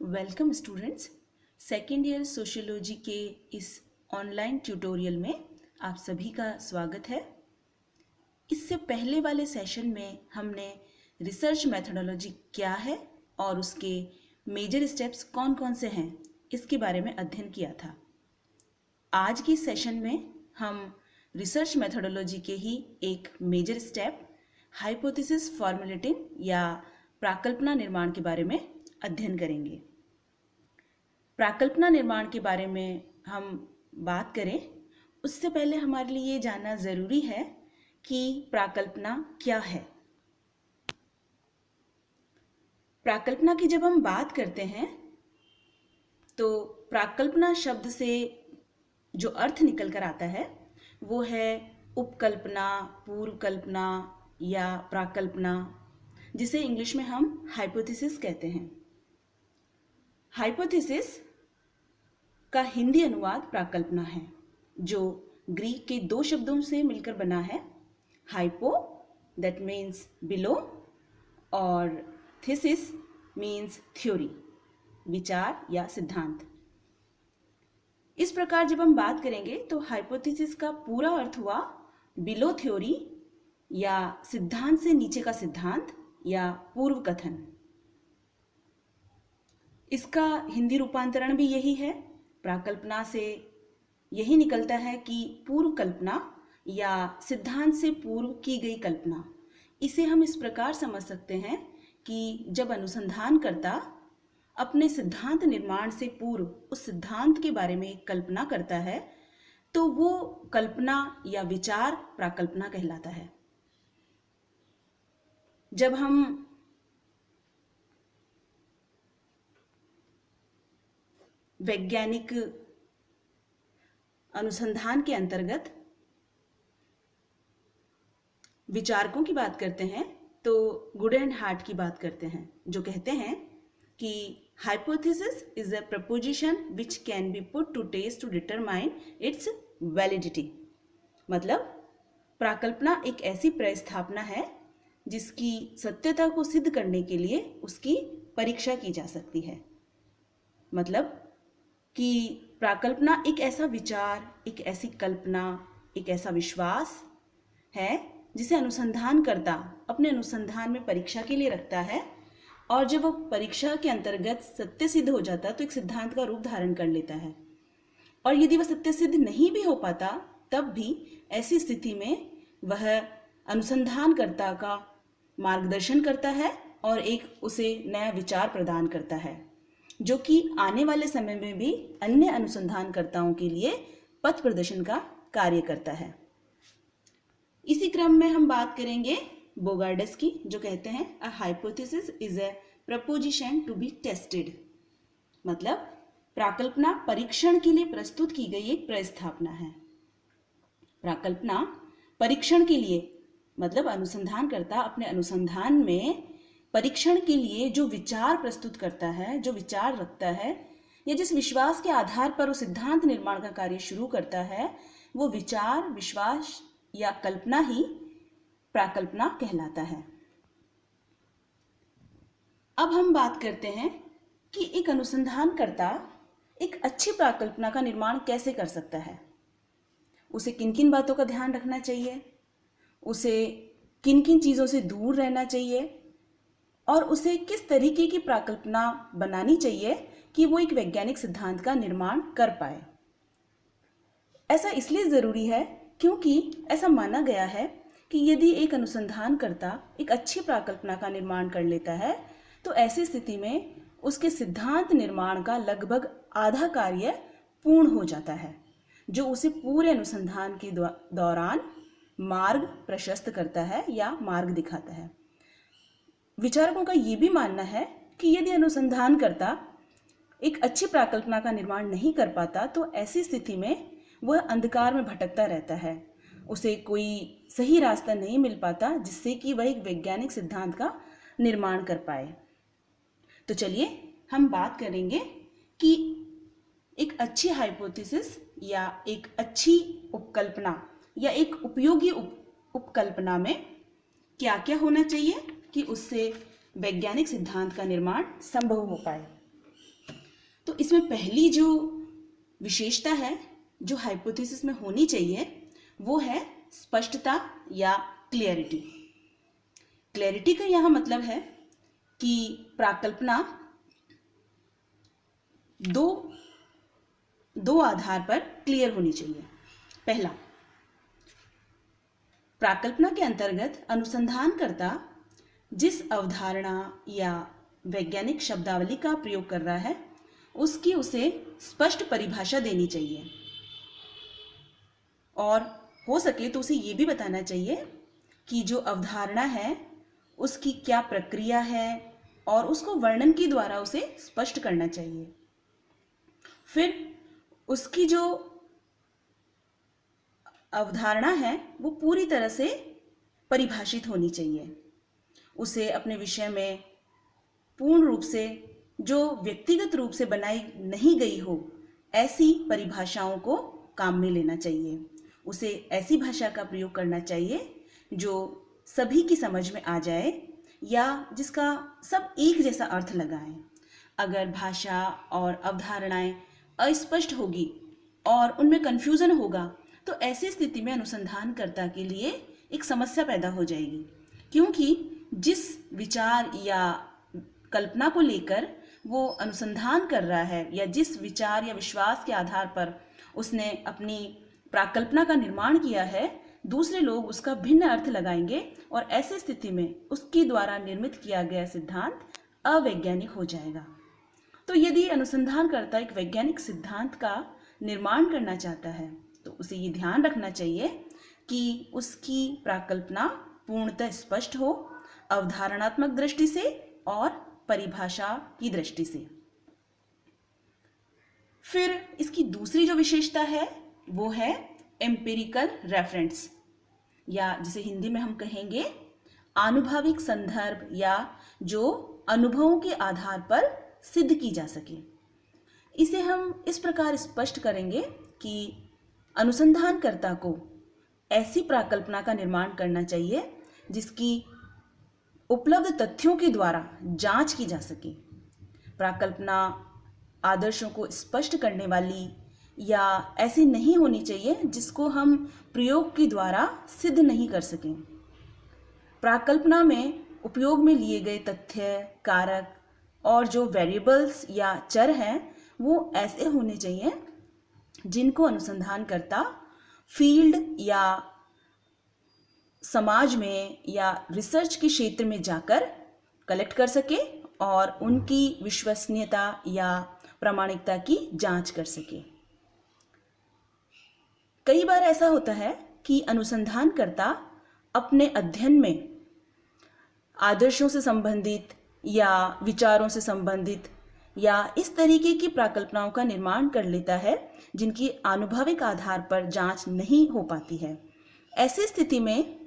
Welcome students. Second year sociology के इस online tutorial में आप सभी का स्वागत है। इससे पहले वाले सेशन में हमने रिसर्च मेथोडोलॉजी क्या है और उसके मेजर स्टेप्स कौन कौन से हैं इसके बारे में अध्ययन किया था। आज की सेशन में हम रिसर्च मेथोडोलॉजी के ही एक मेजर स्टेप हाइपोथेसिस फॉर्मुलेटिंग या प्राकल्पना निर्माण के बारे में अध्ययन करेंगे। प्राकल्पना निर्माण के बारे में हम बात करें उससे पहले हमारे लिए ये जानना ज़रूरी है कि प्राकल्पना क्या है। प्राकल्पना की जब हम बात करते हैं तो प्राकल्पना शब्द से जो अर्थ निकल कर आता है वो है उपकल्पना, पूर्व कल्पना या प्राकल्पना, जिसे इंग्लिश में हम हाइपोथेसिस कहते हैं। हाइपोथेसिस का हिंदी अनुवाद प्राकल्पना है, जो ग्रीक के दो शब्दों से मिलकर बना है। हाइपो दैट मीन्स बिलो और थीसिस मीन्स थ्योरी, विचार या सिद्धांत। इस प्रकार जब हम बात करेंगे तो हाइपोथेसिस का पूरा अर्थ हुआ बिलो थ्योरी या सिद्धांत से नीचे का सिद्धांत या पूर्व कथन। इसका हिंदी रूपांतरण भी यही है। प्राकल्पना से यही निकलता है कि पूर्व कल्पना या सिद्धांत से पूर्व की गई कल्पना। इसे हम इस प्रकार समझ सकते हैं कि जब अनुसंधानकर्ता अपने सिद्धांत निर्माण से पूर्व उस सिद्धांत के बारे में एक कल्पना करता है तो वो कल्पना या विचार प्राकल्पना कहलाता है। जब हम वैज्ञानिक अनुसंधान के अंतर्गत विचारकों की बात करते हैं तो गुड एंड हार्ट की बात करते हैं, जो कहते हैं कि hypothesis is a proposition which can be put to test to determine its validity. मतलब प्राकल्पना एक ऐसी प्रस्थापना है जिसकी सत्यता को सिद्ध करने के लिए उसकी परीक्षा की जा सकती है। मतलब कि प्राकल्पना एक ऐसा विचार, एक ऐसी कल्पना, एक ऐसा विश्वास है जिसे अनुसंधानकर्ता अपने अनुसंधान में परीक्षा के लिए रखता है, और जब वो परीक्षा के अंतर्गत सत्य सिद्ध हो जाता तो एक सिद्धांत का रूप धारण कर लेता है। और यदि वह सत्य सिद्ध नहीं भी हो पाता तब भी ऐसी स्थिति में वह अनुसंधानकर्ता का मार्गदर्शन करता है और एक उसे नया विचार प्रदान करता है, जो कि आने वाले समय में भी अन्य अनुसंधानकर्ताओं के लिए पथ प्रदर्शन का कार्य करता है। इसी क्रम में हम बात करेंगे बोगार्डस की, जो कहते हैं a hypothesis is a proposition to be tested. मतलब प्राकल्पना परीक्षण के लिए प्रस्तुत की गई एक प्रस्थापना है। प्राकल्पना परीक्षण के लिए मतलब अनुसंधानकर्ता अपने अनुसंधान में परीक्षण के लिए जो विचार प्रस्तुत करता है, जो विचार रखता है या जिस विश्वास के आधार पर वो सिद्धांत निर्माण का कार्य शुरू करता है, वो विचार, विश्वास या कल्पना ही प्राकल्पना कहलाता है। अब हम बात करते हैं कि एक अनुसंधानकर्ता एक अच्छी प्राकल्पना का निर्माण कैसे कर सकता है। उसे किन किन बातों का ध्यान रखना चाहिए, उसे किन किन चीज़ों से दूर रहना चाहिए और उसे किस तरीके की प्राकल्पना बनानी चाहिए कि वो एक वैज्ञानिक सिद्धांत का निर्माण कर पाए। ऐसा इसलिए ज़रूरी है क्योंकि ऐसा माना गया है कि यदि एक अनुसंधानकर्ता एक अच्छी प्राकल्पना का निर्माण कर लेता है तो ऐसी स्थिति में उसके सिद्धांत निर्माण का लगभग आधा कार्य पूर्ण हो जाता है, जो उसे पूरे अनुसंधान के दौरान मार्ग प्रशस्त करता है या मार्ग दिखाता है। विचारकों का ये भी मानना है कि यदि अनुसंधानकर्ता एक अच्छी प्राकल्पना का निर्माण नहीं कर पाता तो ऐसी स्थिति में वह अंधकार में भटकता रहता है, उसे कोई सही रास्ता नहीं मिल पाता जिससे कि वह एक वैज्ञानिक सिद्धांत का निर्माण कर पाए। तो चलिए हम बात करेंगे कि एक अच्छी हाइपोथेसिस या एक अच्छी उपकल्पना या एक उपयोगी उपकल्पना में क्या क्या होना चाहिए कि उससे वैज्ञानिक सिद्धांत का निर्माण संभव हो पाए। तो इसमें पहली जो विशेषता है जो हाइपोथेसिस में होनी चाहिए वो है स्पष्टता या क्लियरिटी। क्लैरिटी का यहाँ मतलब है कि प्राकल्पना दो आधार पर क्लियर होनी चाहिए। पहला, प्राकल्पना के अंतर्गत अनुसंधानकर्ता जिस अवधारणा या वैज्ञानिक शब्दावली का प्रयोग कर रहा है उसकी उसे स्पष्ट परिभाषा देनी चाहिए, और हो सके तो उसे ये भी बताना चाहिए कि जो अवधारणा है उसकी क्या प्रक्रिया है और उसको वर्णन के द्वारा उसे स्पष्ट करना चाहिए। फिर उसकी जो अवधारणा है वो पूरी तरह से परिभाषित होनी चाहिए। उसे अपने विषय में पूर्ण रूप से जो व्यक्तिगत रूप से बनाई नहीं गई हो ऐसी परिभाषाओं को काम में लेना चाहिए। उसे ऐसी भाषा का प्रयोग करना चाहिए जो सभी की समझ में आ जाए या जिसका सब एक जैसा अर्थ लगाएं। अगर भाषा और अवधारणाएं अस्पष्ट होगी और उनमें कन्फ्यूजन होगा तो ऐसी स्थिति में अनुसंधानकर्ता के लिए एक समस्या पैदा हो जाएगी, क्योंकि जिस विचार या कल्पना को लेकर वो अनुसंधान कर रहा है या जिस विचार या विश्वास के आधार पर उसने अपनी प्राकल्पना का निर्माण किया है, दूसरे लोग उसका भिन्न अर्थ लगाएंगे और ऐसी स्थिति में उसके द्वारा निर्मित किया गया सिद्धांत अवैज्ञानिक हो जाएगा। तो यदि अनुसंधानकर्ता एक वैज्ञानिक सिद्धांत का निर्माण करना चाहता है तो उसे ये ध्यान रखना चाहिए कि उसकी प्राकल्पना पूर्णतः स्पष्ट हो, अवधारणात्मक दृष्टि से और परिभाषा की दृष्टि से। फिर इसकी दूसरी जो विशेषता है वो है एम्पिरिकल रेफरेंस, या जिसे हिंदी में हम कहेंगे आनुभविक संदर्भ, या जो अनुभवों के आधार पर सिद्ध की जा सके। इसे हम इस प्रकार स्पष्ट करेंगे कि अनुसंधानकर्ता को ऐसी प्राकल्पना का निर्माण करना चाहिए जिसकी उपलब्ध तथ्यों के द्वारा जांच की जा सके। प्राकल्पना आदर्शों को स्पष्ट करने वाली या ऐसी नहीं होनी चाहिए जिसको हम प्रयोग के द्वारा सिद्ध नहीं कर सकें। प्राकल्पना में उपयोग में लिए गए तथ्य, कारक और जो वेरिएबल्स या चर हैं वो ऐसे होने चाहिए जिनको अनुसंधानकर्ता फील्ड या समाज में या रिसर्च के क्षेत्र में जाकर कलेक्ट कर सके और उनकी विश्वसनीयता या प्रामाणिकता की जांच कर सके। कई बार ऐसा होता है कि अनुसंधानकर्ता अपने अध्ययन में आदर्शों से संबंधित या विचारों से संबंधित या इस तरीके की प्राकल्पनाओं का निर्माण कर लेता है जिनकी आनुभविक आधार पर जांच नहीं हो पाती है। ऐसी स्थिति में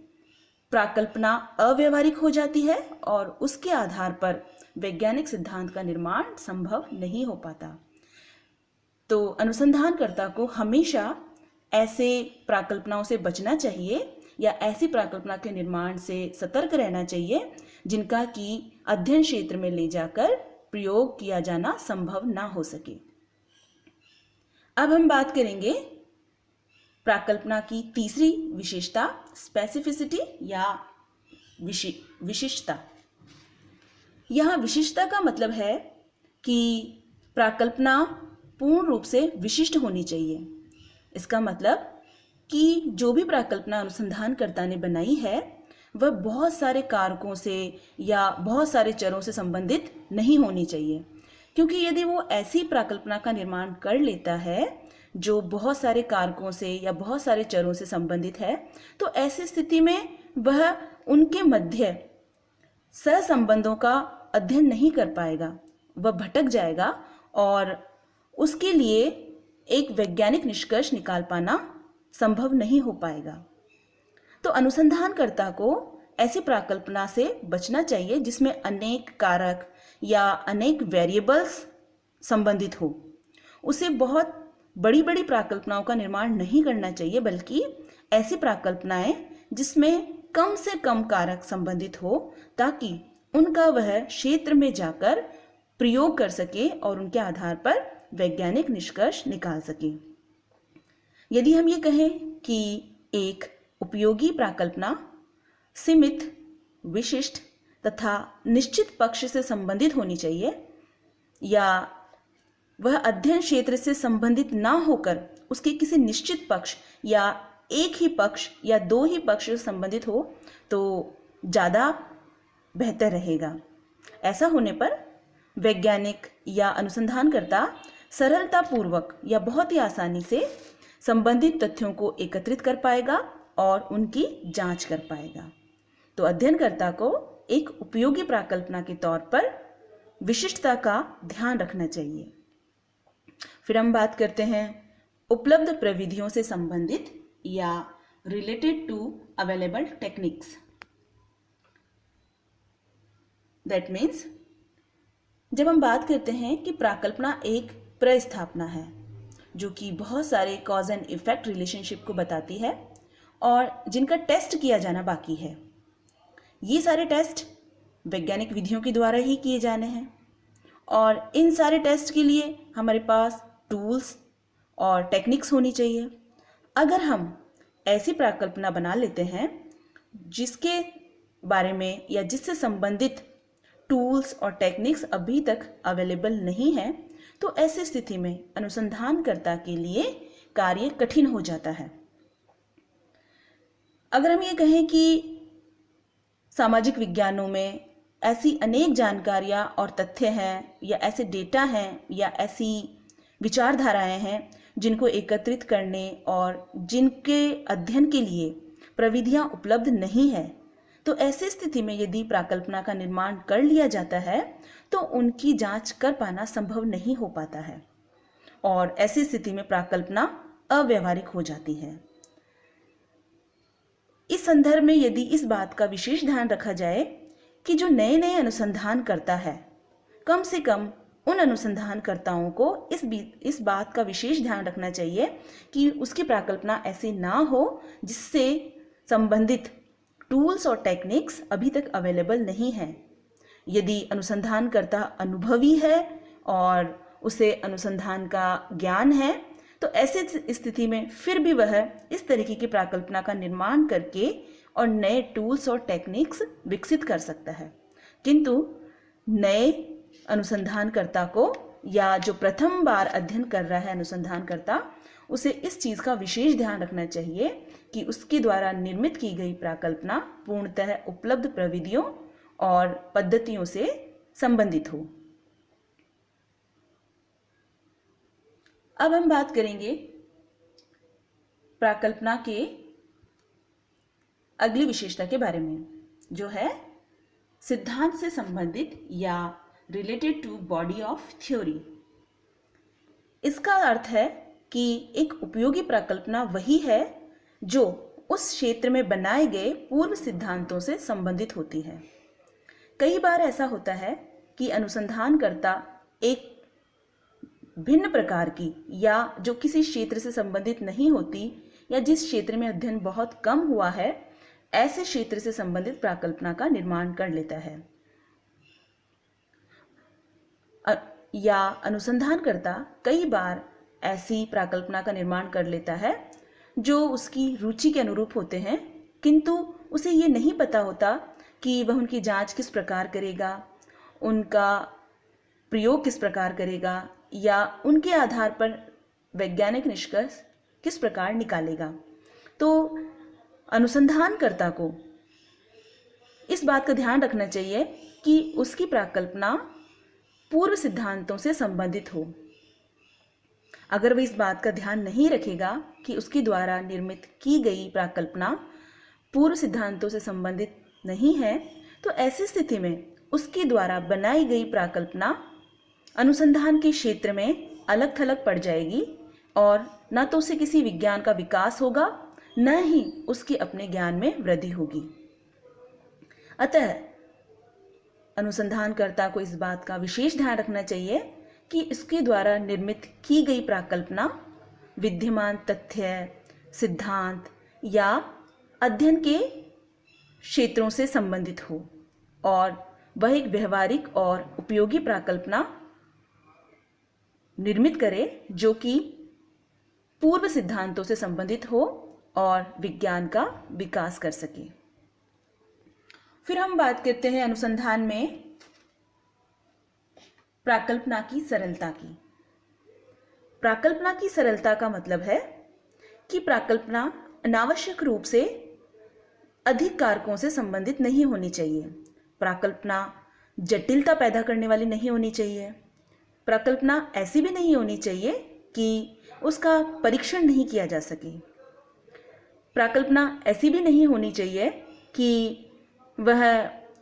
प्राकल्पना अव्यवहारिक हो जाती है और उसके आधार पर वैज्ञानिक सिद्धांत का निर्माण संभव नहीं हो पाता। तो अनुसंधानकर्ता को हमेशा ऐसे प्राकल्पनाओं से बचना चाहिए या ऐसी प्राकल्पना के निर्माण से सतर्क रहना चाहिए जिनका कि अध्ययन क्षेत्र में ले जाकर प्रयोग किया जाना संभव ना हो सके। अब हम बात करेंगे प्राकल्पना की तीसरी विशेषता, स्पेसिफिसिटी या विशिष्टता। यह विशिष्टता का मतलब है कि प्राकल्पना पूर्ण रूप से विशिष्ट होनी चाहिए। इसका मतलब कि जो भी प्राकल्पना अनुसंधानकर्ता ने बनाई है वह बहुत सारे कारकों से या बहुत सारे चरों से संबंधित नहीं होनी चाहिए, क्योंकि यदि वो ऐसी प्राकल्पना का निर्माण कर लेता है जो बहुत सारे कारकों से या बहुत सारे चरों से संबंधित है तो ऐसी स्थिति में वह उनके मध्य सहसंबंधों का अध्ययन नहीं कर पाएगा, वह भटक जाएगा और उसके लिए एक वैज्ञानिक निष्कर्ष निकाल पाना संभव नहीं हो पाएगा। तो अनुसंधानकर्ता को ऐसी प्राकल्पना से बचना चाहिए जिसमें अनेक कारक या अनेक वेरिएबल्स संबंधित हो। उसे बहुत बड़ी बड़ी प्राकल्पनाओं का निर्माण नहीं करना चाहिए, बल्कि ऐसी प्राकल्पनाएं जिसमें कम से कम कारक संबंधित हो ताकि उनका वह क्षेत्र में जाकर प्रयोग कर सके और उनके आधार पर वैज्ञानिक निष्कर्ष निकाल सके। यदि हम ये कहें कि एक उपयोगी प्राकल्पना सीमित, विशिष्ट तथा निश्चित पक्ष से संबंधित होनी चाहिए, या वह अध्ययन क्षेत्र से संबंधित ना होकर उसके किसी निश्चित पक्ष या एक ही पक्ष या दो ही पक्ष से संबंधित हो, तो ज़्यादा बेहतर रहेगा। ऐसा होने पर वैज्ञानिक या अनुसंधानकर्ता सरलतापूर्वक या बहुत ही आसानी से संबंधित तथ्यों को एकत्रित कर पाएगा और उनकी जांच कर पाएगा। तो अध्ययनकर्ता को एक उपयोगी प्राकल्पना के तौर पर विशिष्टता का ध्यान रखना चाहिए। फिर हम बात करते हैं उपलब्ध प्रविधियों से संबंधित या related to available techniques. That means जब हम बात करते हैं कि प्राकल्पना एक प्रस्थापना है जो कि बहुत सारे कॉज एंड इफेक्ट रिलेशनशिप को बताती है और जिनका टेस्ट किया जाना बाकी है। ये सारे टेस्ट वैज्ञानिक विधियों के द्वारा ही किए जाने हैं और इन सारे टेस्ट के लिए हमारे पास टूल्स और टेक्निक्स होनी चाहिए। अगर हम ऐसी प्राकल्पना बना लेते हैं जिसके बारे में या जिससे संबंधित टूल्स और टेक्निक्स अभी तक अवेलेबल नहीं है, तो ऐसी स्थिति में अनुसंधानकर्ता के लिए कार्य कठिन हो जाता है। अगर हम ये कहें कि सामाजिक विज्ञानों में ऐसी अनेक जानकारियां और तथ्य हैं या ऐसे डेटा हैं या ऐसी विचारधाराएं हैं जिनको एकत्रित करने और जिनके अध्ययन के लिए प्रविधियां उपलब्ध नहीं है, तो ऐसी स्थिति में यदि प्राकल्पना का निर्माण कर लिया जाता है तो उनकी जांच कर पाना संभव नहीं हो पाता है और ऐसी स्थिति में प्राकल्पना अव्यावहारिक हो जाती है। इस संदर्भ में यदि इस बात का विशेष ध्यान रखा जाए कि जो नए नए अनुसंधान करता है, कम से कम उन अनुसंधानकर्ताओं को इस बात का विशेष ध्यान रखना चाहिए कि उसकी प्राकल्पना ऐसी ना हो जिससे संबंधित टूल्स और टेक्निक्स अभी तक अवेलेबल नहीं हैं। यदि अनुसंधानकर्ता अनुभवी है और उसे अनुसंधान का ज्ञान है, तो ऐसी स्थिति में फिर भी वह इस तरीके की प्राकल्पना का निर्माण करके और नए टूल्स और टेक्निक्स विकसित कर सकता है। किंतु नए अनुसंधानकर्ता को या जो प्रथम बार अध्ययन कर रहा है अनुसंधानकर्ता, उसे इस चीज़ का विशेष ध्यान रखना चाहिए कि उसके द्वारा निर्मित की गई प्राकल्पना पूर्णतः उपलब्ध प्रविधियों और पद्धतियों से संबंधित हो। अब हम बात करेंगे प्राकल्पना के अगली विशेषता के बारे में, जो है सिद्धांत से संबंधित या related to body of theory. इसका अर्थ है कि एक उपयोगी प्राकल्पना वही है जो उस क्षेत्र में बनाए गए पूर्व सिद्धांतों से संबंधित होती है। कई बार ऐसा होता है कि अनुसंधानकर्ता एक भिन्न प्रकार की या जो किसी क्षेत्र से संबंधित नहीं होती या जिस क्षेत्र में अध्ययन बहुत कम हुआ है, ऐसे क्षेत्र से संबंधित प्राकल्पना का निर्माण कर लेता है। या अनुसंधानकर्ता कई बार ऐसी प्राकल्पना का निर्माण कर लेता है जो उसकी रुचि के अनुरूप होते हैं, किंतु उसे ये नहीं पता होता कि वह उनकी जांच किस प्रकार करेगा, उनका प्रयोग किस प्रकार करेगा या उनके आधार पर वैज्ञानिक निष्कर्ष किस प्रकार निकालेगा। तो अनुसंधानकर्ता को इस बात का ध्यान रखना चाहिए कि उसकी प्राकल्पना पूर्व सिद्धांतों से संबंधित हो। अगर वह इस बात का ध्यान नहीं रखेगा कि उसके द्वारा निर्मित की गई प्राकल्पना पूर्व सिद्धांतों से संबंधित नहीं है, तो ऐसी स्थिति में उसके द्वारा बनाई गई प्राकल्पना अनुसंधान के क्षेत्र में अलग थलग पड़ जाएगी और न तो उसे किसी विज्ञान का विकास होगा, न ही उसके अपने ज्ञान में वृद्धि होगी। अतः अनुसंधानकर्ता को इस बात का विशेष ध्यान रखना चाहिए कि इसके द्वारा निर्मित की गई प्राकल्पना विद्यमान तथ्य, सिद्धांत या अध्ययन के क्षेत्रों से संबंधित हो और वह एक व्यवहारिक और उपयोगी प्राकल्पना निर्मित करे जो कि पूर्व सिद्धांतों से संबंधित हो और विज्ञान का विकास कर सके। फिर हम बात करते हैं अनुसंधान में प्राकल्पना की सरलता की। प्राकल्पना की सरलता का मतलब है कि प्राकल्पना अनावश्यक रूप से अधिक कारकों से संबंधित नहीं होनी चाहिए। प्राकल्पना जटिलता पैदा करने वाली नहीं होनी चाहिए। प्राकल्पना ऐसी भी नहीं होनी चाहिए कि उसका परीक्षण नहीं किया जा सके। प्राकल्पना ऐसी भी नहीं होनी चाहिए कि वह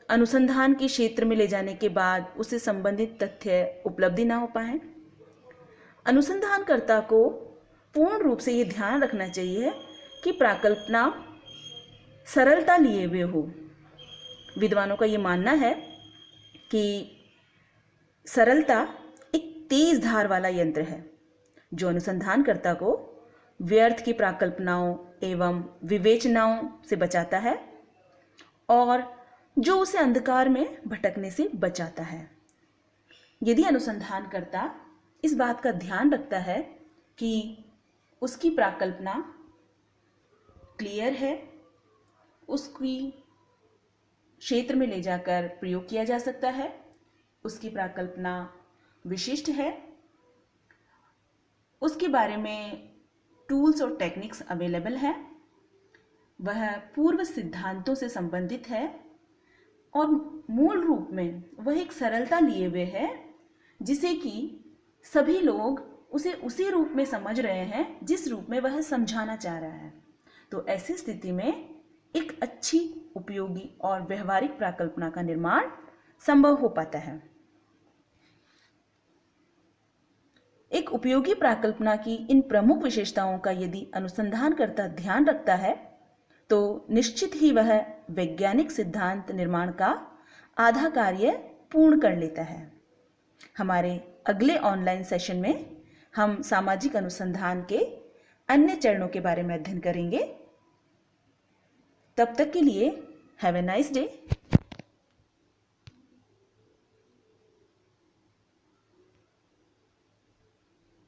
अनुसंधान के क्षेत्र में ले जाने के बाद उससे संबंधित तथ्य उपलब्धि ना हो पाए। अनुसंधानकर्ता को पूर्ण रूप से ये ध्यान रखना चाहिए कि प्राकल्पना सरलता लिए हुए हो। विद्वानों का ये मानना है कि सरलता एक तेज धार वाला यंत्र है जो अनुसंधानकर्ता को व्यर्थ की प्राकल्पनाओं एवं विवेचनाओं से बचाता है और जो उसे अंधकार में भटकने से बचाता है। यदि अनुसंधानकर्ता इस बात का ध्यान रखता है कि उसकी प्राकल्पना क्लियर है, उसकी क्षेत्र में ले जाकर प्रयोग किया जा सकता है, उसकी प्राकल्पना विशिष्ट है, उसके बारे में टूल्स और टेक्निक्स अवेलेबल है, वह पूर्व सिद्धांतों से संबंधित है और मूल रूप में वह एक सरलता लिए हुए है जिसे कि सभी लोग उसे उसी रूप में समझ रहे हैं जिस रूप में वह समझाना चाह रहा है। तो ऐसी स्थिति में एक अच्छी, उपयोगी और व्यवहारिक प्राकल्पना का निर्माण संभव हो पाता है। एक उपयोगी प्राकल्पना की इन प्रमुख विशेषताओं का यदि अनुसंधानकर्ता ध्यान रखता है तो निश्चित ही वह वैज्ञानिक सिद्धांत निर्माण का आधा कार्य पूर्ण कर लेता है। हमारे अगले ऑनलाइन सेशन में हम सामाजिक अनुसंधान के अन्य चरणों के बारे में अध्ययन करेंगे। तब तक के लिए हैव ए नाइस डे।